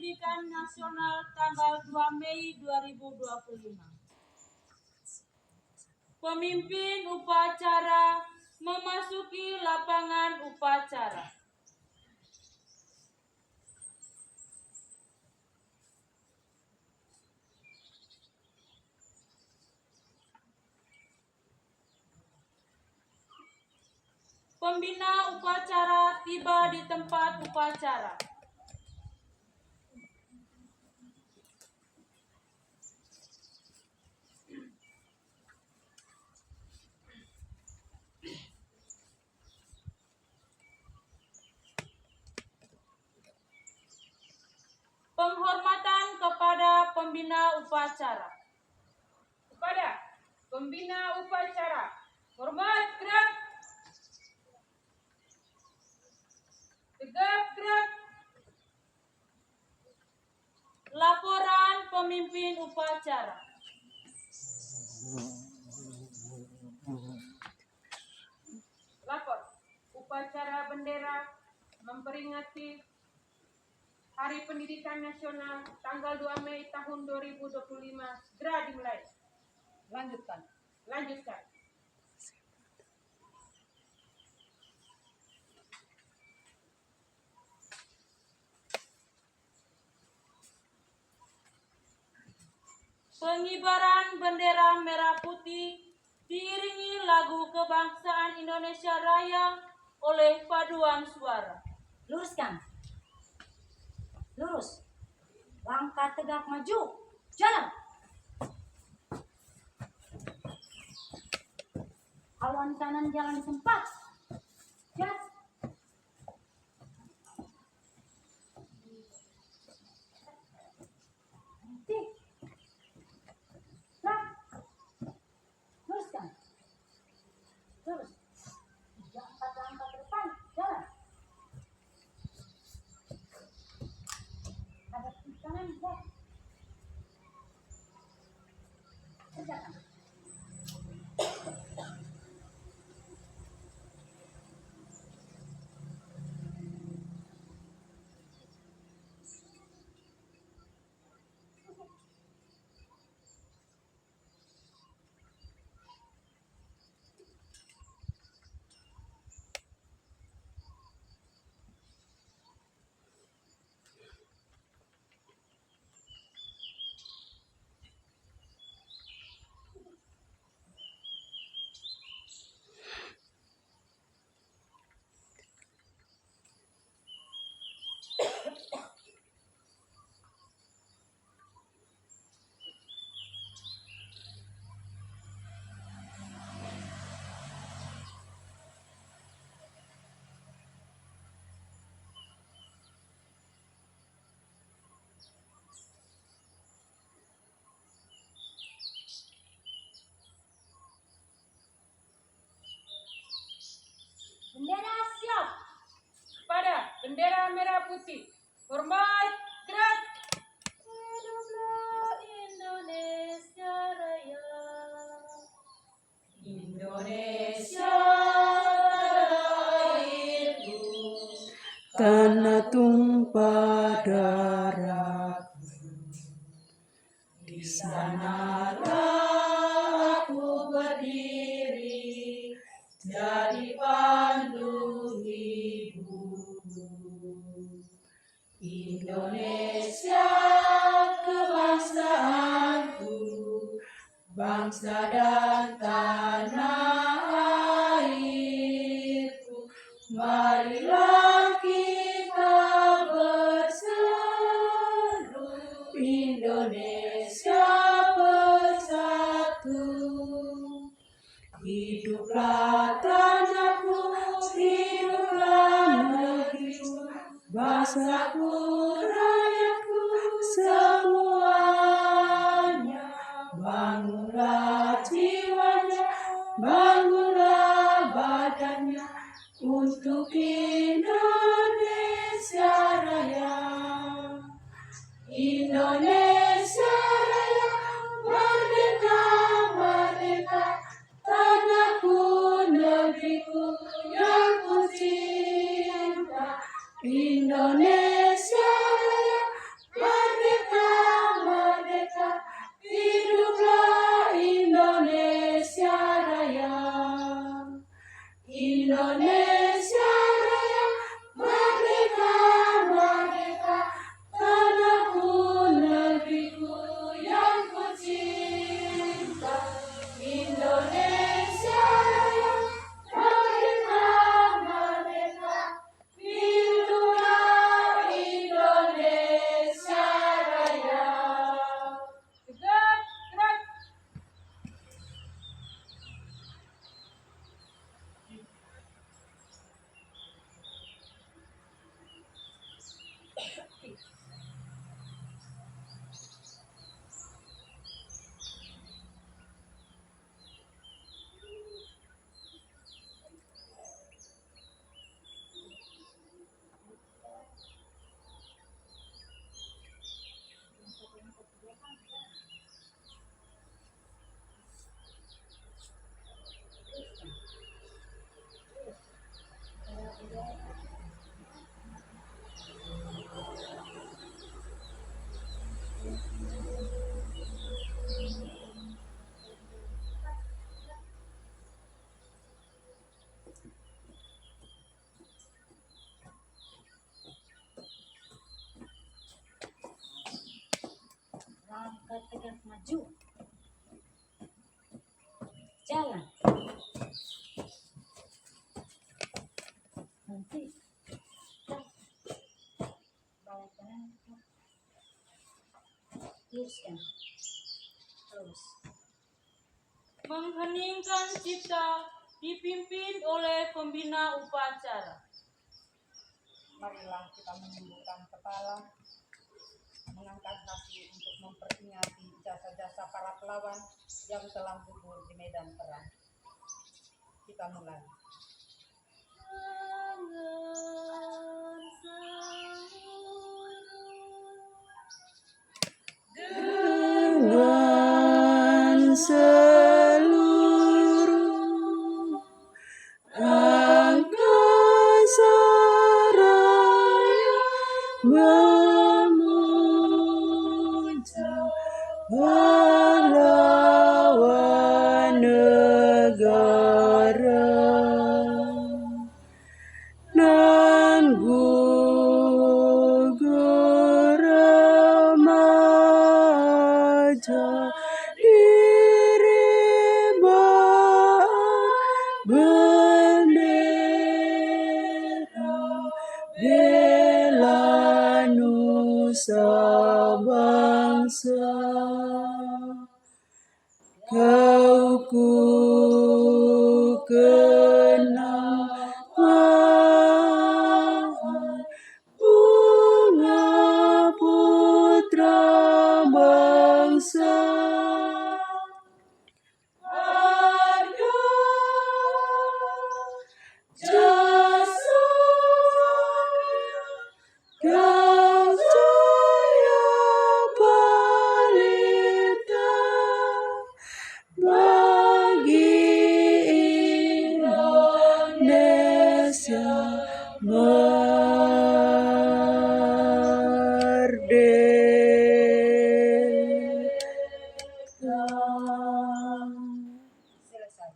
Pendidikan Nasional tanggal 2 Mei 2025. Pemimpin upacara memasuki lapangan upacara. Pembina upacara tiba di tempat upacara. Penghormatan kepada pembina upacara. Kepada pembina upacara, hormat gerak. Tegap gerak. Laporan pemimpin upacara. Lapor. Upacara bendera memperingati Hari Pendidikan Nasional tanggal 2 Mei tahun 2025 segera dimulai. Lanjutkan. Pengibaran bendera merah putih diiringi lagu kebangsaan Indonesia Raya oleh paduan suara. Luruskan. Lurus. Langkah tegak maju. Jalan. Haluan kanan jalan di tempat. Jalan. Luruskan. Lurus. 4 langkah ke depan. Jalan. Hadap ke kanan. Jalan. Kerjakan. Bendera siap. Pada bendera merah putih, hormat gerak. Hiduplah Indonesia Raya. Indonesia airku, tanah tumpah darahku, di sanalah aku berdiri, jadi pandu hidupku. Indonesia kebangsaanku, bangsa dan tanah airku. Marilah kita berseru, Indonesia bersatu. Hiduplah tanahku, hiduplah negeriku, bangsaku, rakyatku semuanya. Bangunlah jiwanya, bangunlah badannya untuk Indonesia Raya. Indonesia Raya, merdeka, merdeka, tanahku, negeriku yang ku cinta. Indonesia Raya, mengerti. Langkah tegak maju. Jalan. Nanti. Balik kanan. Luruskan. Terus. Mengheningkan cipta dipimpin oleh pembina upacara. Marilah kita menundukkan kepala, mengangkat hati untuk memperingati jasa-jasa para pelawan yang telah gugur di medan perang. Kita mulai. Dengan seluruh angkasa raya memuja pahlawan negara nan gugur remaja dirimbaan bendera bela nusa bangsa. Kau ku kenang bunga putra bangsa. Harga jasa Kau jaya pelita bagi Indonesia merdeka. Selesai.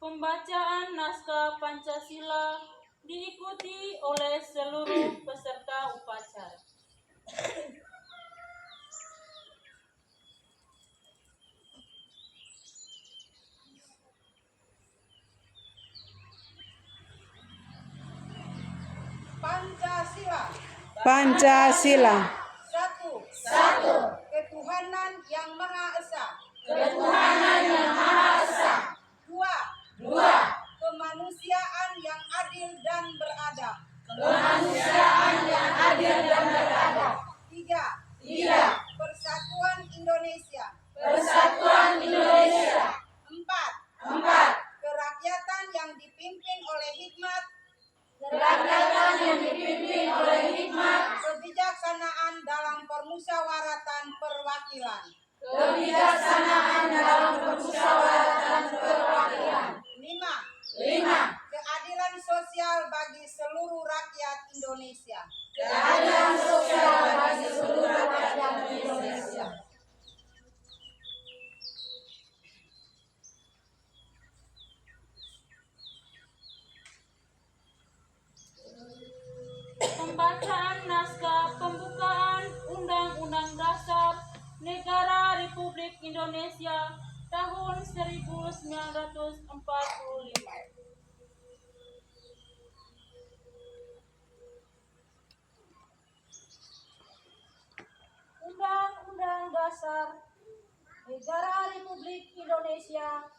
Pembacaan naskah Pancasila diikuti oleh seluruh peserta upacara. Pancasila. Pancasila. Satu. Ketuhanan yang Maha Esa. Dua. Kemanusiaan yang adil dan beradab. Tiga. Persatuan Indonesia. Empat. Kerakyatan yang dipimpin oleh hikmat. Kebijaksanaan dalam permusyawaratan perwakilan. 5. Keadilan sosial bagi seluruh rakyat Indonesia. Pembacaan naskah pembukaan Undang-Undang Dasar Negara Republik Indonesia tahun 1945. Undang-Undang Dasar Negara Republik Indonesia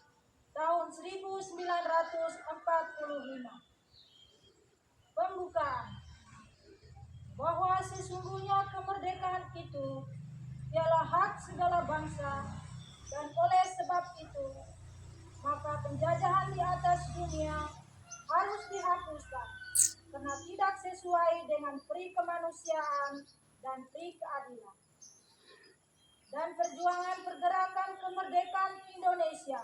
tahun 1945. Pembukaan. sesungguhnya kemerdekaan itu ialah hak segala bangsa, dan oleh sebab itu maka penjajahan di atas dunia harus dihapuskan karena tidak sesuai dengan peri kemanusiaan dan peri keadilan. Dan perjuangan pergerakan kemerdekaan Indonesia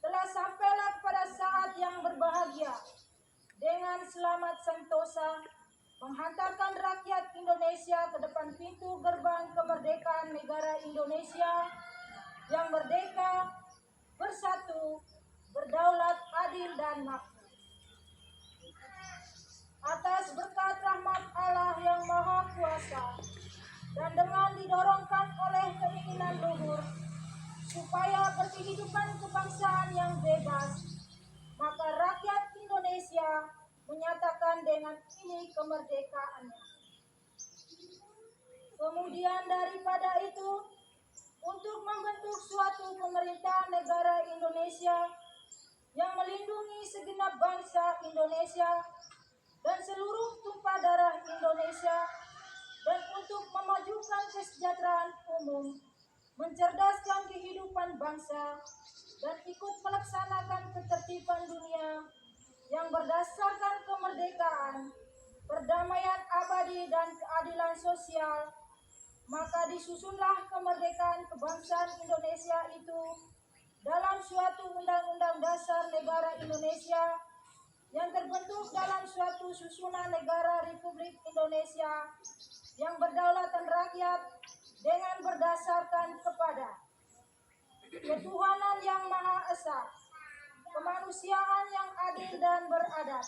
telah sampailah pada saat yang berbahagia dengan selamat sentosa menghantarkan rakyat Indonesia ke depan pintu gerbang kemerdekaan negara Indonesia yang merdeka, bersatu, berdaulat, adil, dan makmur. Atas berkat rahmat Allah yang Maha Kuasa dan dengan didorongkan oleh keinginan luhur supaya berkehidupan kebangsaan yang bebas, maka rakyat Indonesia menyatakan dengan ini kemerdekaannya. Kemudian daripada itu, untuk membentuk suatu pemerintahan negara Indonesia yang melindungi segenap bangsa Indonesia dan seluruh tumpah darah Indonesia, dan untuk memajukan kesejahteraan umum, mencerdaskan kehidupan bangsa, dan ikut melaksanakan ketertiban dunia yang berdasarkan kemerdekaan, perdamaian abadi, dan keadilan sosial, maka disusunlah kemerdekaan kebangsaan Indonesia itu dalam suatu undang-undang dasar negara Indonesia yang terbentuk dalam suatu susunan negara Republik Indonesia yang berdaulatkan rakyat dengan berdasarkan kepada ketuhanan yang Maha Esa, kemanusiaan yang adil dan beradab,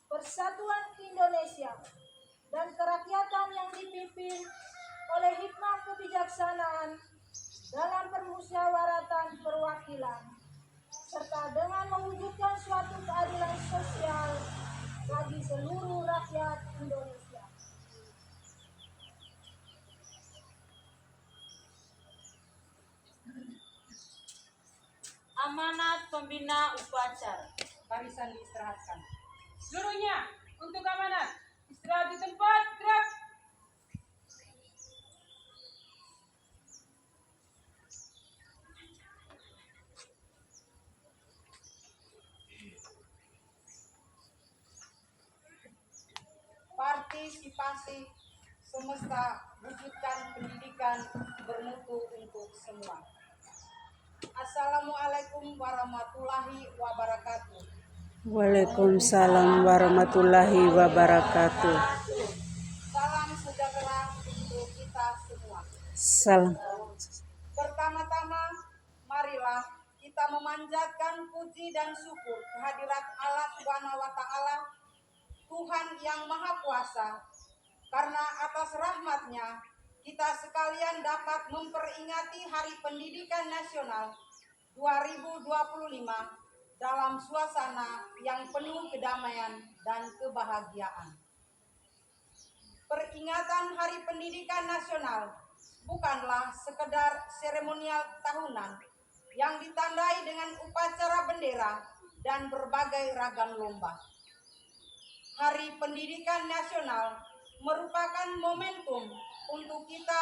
persatuan Indonesia, dan kerakyatan yang dipimpin oleh hikmah kebijaksanaan dalam permusyawaratan perwakilan, serta dengan mewujudkan suatu keadilan sosial bagi seluruh rakyat Indonesia. Amanat pembina upacara. Barisan diistirahatkan. Seluruhnya untuk amanat. Istirahat di tempat, gerak. Partisipasi semesta, wujudkan pendidikan bermutu untuk semua. Assalamualaikum warahmatullahi wabarakatuh. Waalaikumsalam warahmatullahi wabarakatuh. Salam sejahtera untuk kita semua. Salam. Pertama-tama, marilah kita memanjatkan puji dan syukur kehadirat Allah Subhanahu wa Ta'ala, Tuhan yang Maha Kuasa, karena atas rahmat-Nya kita sekalian dapat memperingati Hari Pendidikan Nasional 2025 dalam suasana yang penuh kedamaian dan kebahagiaan. Peringatan Hari Pendidikan Nasional bukanlah sekedar seremonial tahunan yang ditandai dengan upacara bendera dan berbagai ragam lomba. Hari Pendidikan Nasional merupakan momentum untuk kita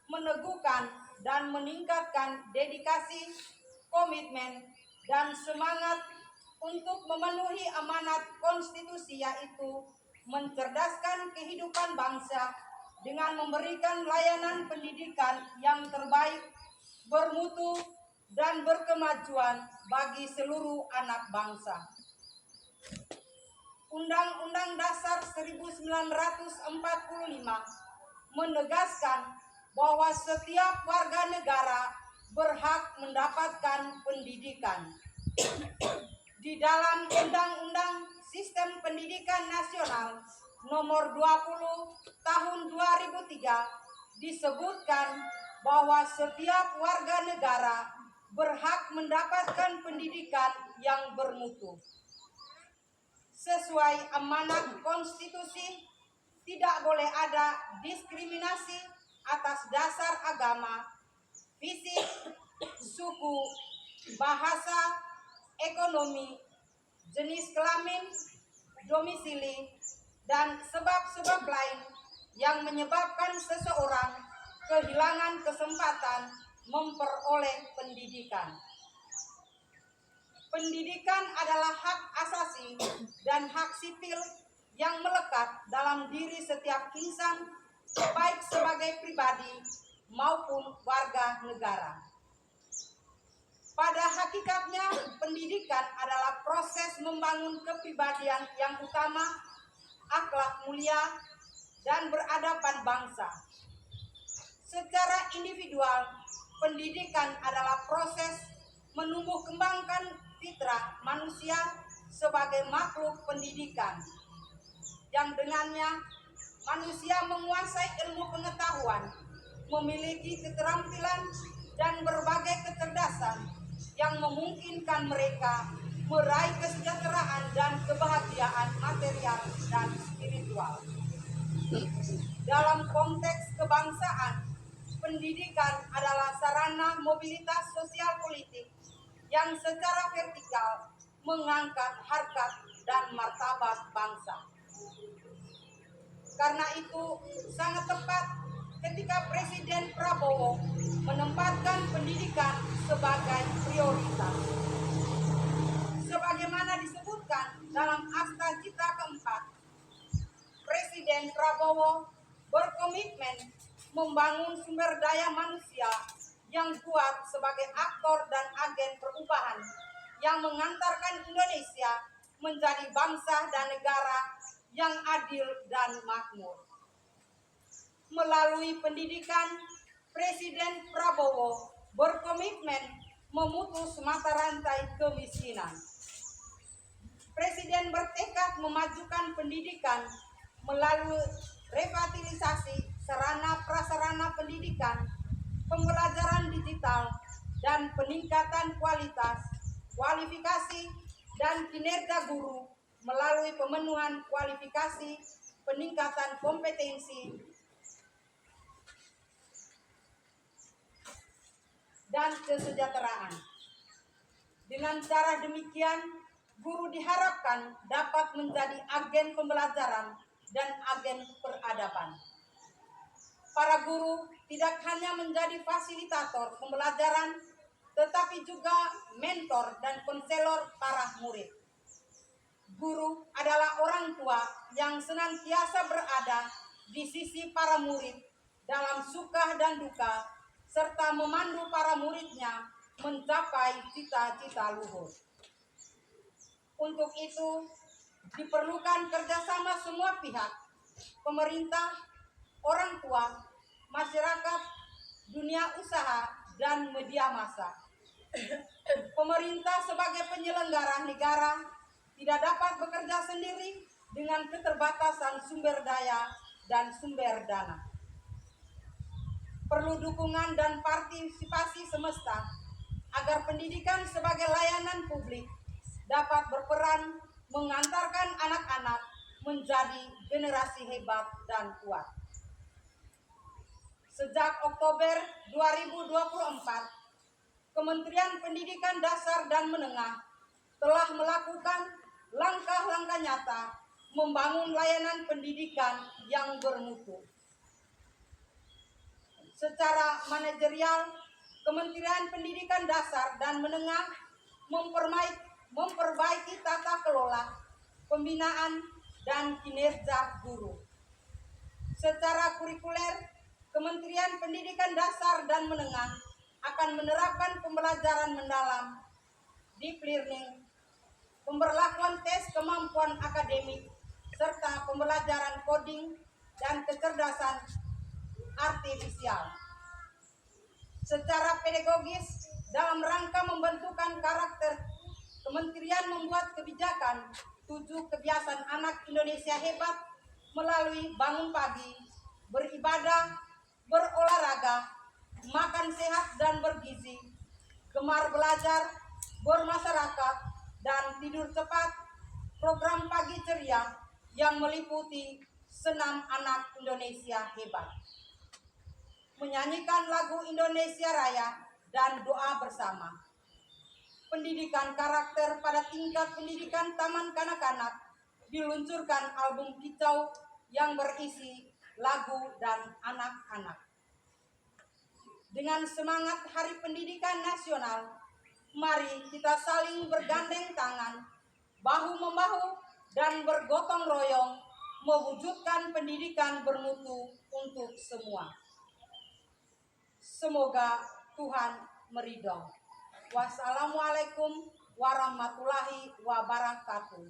meneguhkan dan meningkatkan dedikasi, komitmen, dan semangat untuk memenuhi amanat konstitusi, yaitu mencerdaskan kehidupan bangsa dengan memberikan layanan pendidikan yang terbaik, bermutu, dan berkemajuan bagi seluruh anak bangsa. Undang-Undang Dasar 1945 menegaskan bahwa setiap warga negara berhak mendapatkan pendidikan. Di dalam Undang-Undang Sistem Pendidikan Nasional Nomor 20 Tahun 2003 disebutkan bahwa setiap warga negara berhak mendapatkan pendidikan yang bermutu. Sesuai amanat konstitusi, tidak boleh ada diskriminasi atas dasar agama, fisik, suku, bahasa, ekonomi, jenis kelamin, domisili, dan sebab-sebab lain yang menyebabkan seseorang kehilangan kesempatan memperoleh pendidikan. Pendidikan adalah hak asasi dan hak sipil yang melekat dalam diri setiap insan, baik sebagai pribadi maupun warga negara. Pada hakikatnya, pendidikan adalah proses membangun kepribadian yang utama, akhlak mulia, dan beradaban bangsa. Secara individual, pendidikan adalah proses menumbuh kembangkan fitrah manusia sebagai makhluk pendidikan, yang dengannya manusia menguasai ilmu pengetahuan, memiliki keterampilan dan berbagai kecerdasan yang memungkinkan mereka meraih kesejahteraan dan kebahagiaan material dan spiritual. Dalam konteks kebangsaan, pendidikan adalah sarana mobilitas sosial politik yang secara vertikal mengangkat harkat dan martabat bangsa. Karena itu sangat tepat ketika Presiden Prabowo menempatkan pendidikan sebagai prioritas. Sebagaimana disebutkan dalam Akta Cita keempat, Presiden Prabowo berkomitmen membangun sumber daya manusia yang kuat sebagai aktor dan agen perubahan yang mengantarkan Indonesia menjadi bangsa dan negara yang adil dan makmur. Melalui pendidikan, Presiden Prabowo berkomitmen memutus mata rantai kemiskinan. Presiden bertekad memajukan pendidikan melalui revitalisasi sarana prasarana pendidikan, pembelajaran digital, dan peningkatan kualitas, kualifikasi, dan kinerja guru melalui pemenuhan kualifikasi, peningkatan kompetensi, dan kesejahteraan. Dengan cara demikian, guru diharapkan dapat menjadi agen pembelajaran dan agen peradaban. Para guru tidak hanya menjadi fasilitator pembelajaran, tetapi juga mentor dan konselor para murid. Guru adalah orang tua yang senantiasa berada di sisi para murid dalam suka dan duka, serta memandu para muridnya mencapai cita-cita luhur. Untuk itu, diperlukan kerjasama semua pihak, pemerintah, orang tua, masyarakat, dunia usaha, dan media massa. Pemerintah sebagai penyelenggara negara tidak dapat bekerja sendiri dengan keterbatasan sumber daya dan sumber dana. Perlu dukungan dan partisipasi semesta agar pendidikan sebagai layanan publik dapat berperan mengantarkan anak-anak menjadi generasi hebat dan kuat. Sejak Oktober 2024, Kementerian Pendidikan Dasar dan Menengah telah melakukan langkah-langkah nyata membangun layanan pendidikan yang bermutu. Secara manajerial, Kementerian Pendidikan Dasar dan Menengah memperbaiki tata kelola, pembinaan, dan kinerja guru. Secara kurikuler, Kementerian Pendidikan Dasar dan Menengah akan menerapkan pembelajaran mendalam, deep learning, pemberlakuan tes kemampuan akademik, serta pembelajaran coding dan kecerdasan artifisial. Secara pedagogis, dalam rangka membentukkan karakter, Kementerian membuat kebijakan 7 kebiasaan anak Indonesia hebat melalui bangun pagi, beribadah, berolahraga, makan sehat dan bergizi, gemar belajar, bermasyarakat, dan tidur cepat. Program pagi ceria yang meliputi senam anak Indonesia hebat, menyanyikan lagu Indonesia Raya, dan doa bersama. Pendidikan karakter pada tingkat pendidikan taman kanak-kanak, diluncurkan album kicau yang berisi lagu, dan anak-anak. Dengan semangat Hari Pendidikan Nasional, mari kita saling bergandeng tangan, bahu-membahu, dan bergotong royong mewujudkan pendidikan bermutu untuk semua. Semoga Tuhan meridhoi. Wassalamualaikum warahmatullahi wabarakatuh.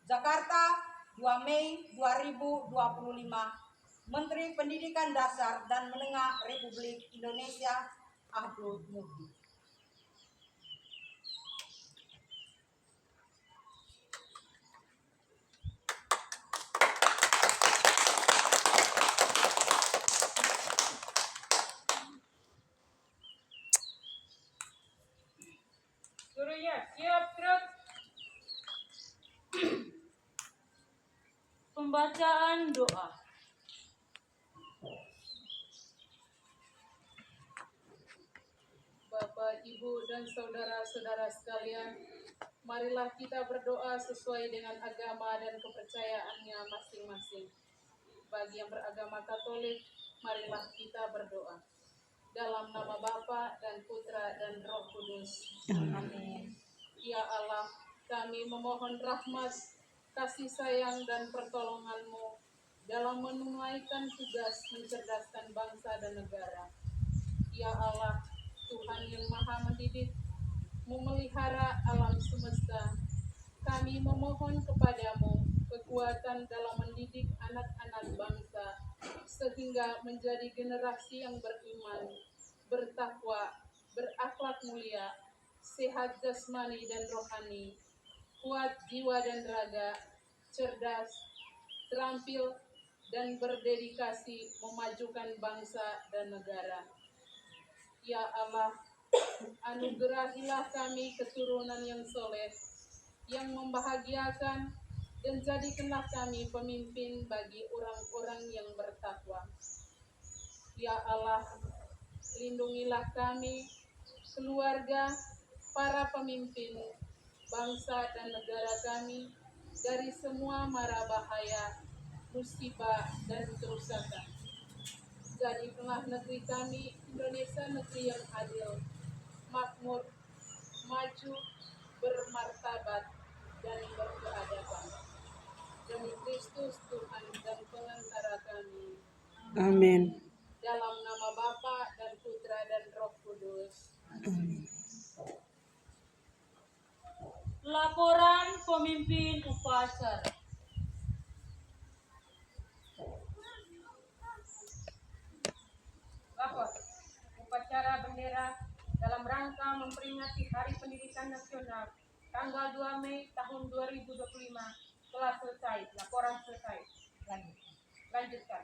Jakarta, 2 Mei 2025. Menteri Pendidikan Dasar dan Menengah Republik Indonesia Abdul Muhdi. Seluruhnya siap gerak. Pembacaan doa. Bapak, Ibu, dan saudara-saudara sekalian, marilah kita berdoa sesuai dengan agama dan kepercayaannya masing-masing. Bagi yang beragama Katolik, marilah kita berdoa. Dalam nama Bapa dan Putra dan Roh Kudus. Amin. Ya Allah, kami memohon rahmat, kasih sayang, dan pertolongan-Mu dalam menunaikan tugas mencerdaskan bangsa dan negara. Ya Allah, Tuhan yang Maha Mendidik, memelihara alam semesta, kami memohon kepadamu kekuatan dalam mendidik anak-anak bangsa, sehingga menjadi generasi yang beriman, bertakwa, berakhlak mulia, sehat jasmani dan rohani, kuat jiwa dan raga, cerdas, terampil, dan berdedikasi memajukan bangsa dan negara. Ya Allah, anugerahilah kami keturunan yang soleh, yang membahagiakan, dan jadikanlah kami pemimpin bagi orang-orang yang bertakwa. Ya Allah, lindungilah kami, keluarga, para pemimpin, bangsa dan negara kami dari semua mara bahaya, musibah, dan kerusakan. Jadikanlah negeri kami, Indonesia, negeri yang adil, makmur, maju, bermartabat, dan berkeadaban. Demi Kristus Tuhan dan pengantara kami. Amin. Dalam nama Bapa dan Putra dan Roh Kudus. Laporan pemimpin upacara. Lapor upacara bendera dalam rangka memperingati Hari Pendidikan Nasional tanggal 2 Mei tahun 2025 telah selesai. Laporan selesai. Lanjutkan.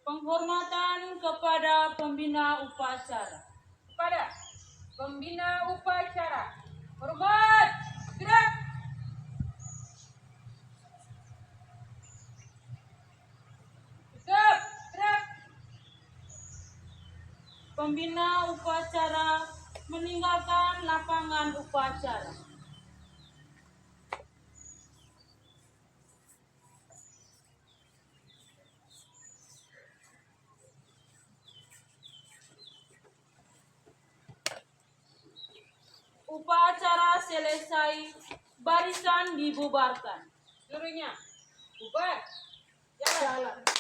Penghormatan kepada pembina upacara. Kepada pembina upacara. Hormat, gerak. Tegap, gerak. Pembina upacara meninggalkan lapangan upacara. Upacara selesai, barisan dibubarkan. Seluruhnya, bubar. Jalan.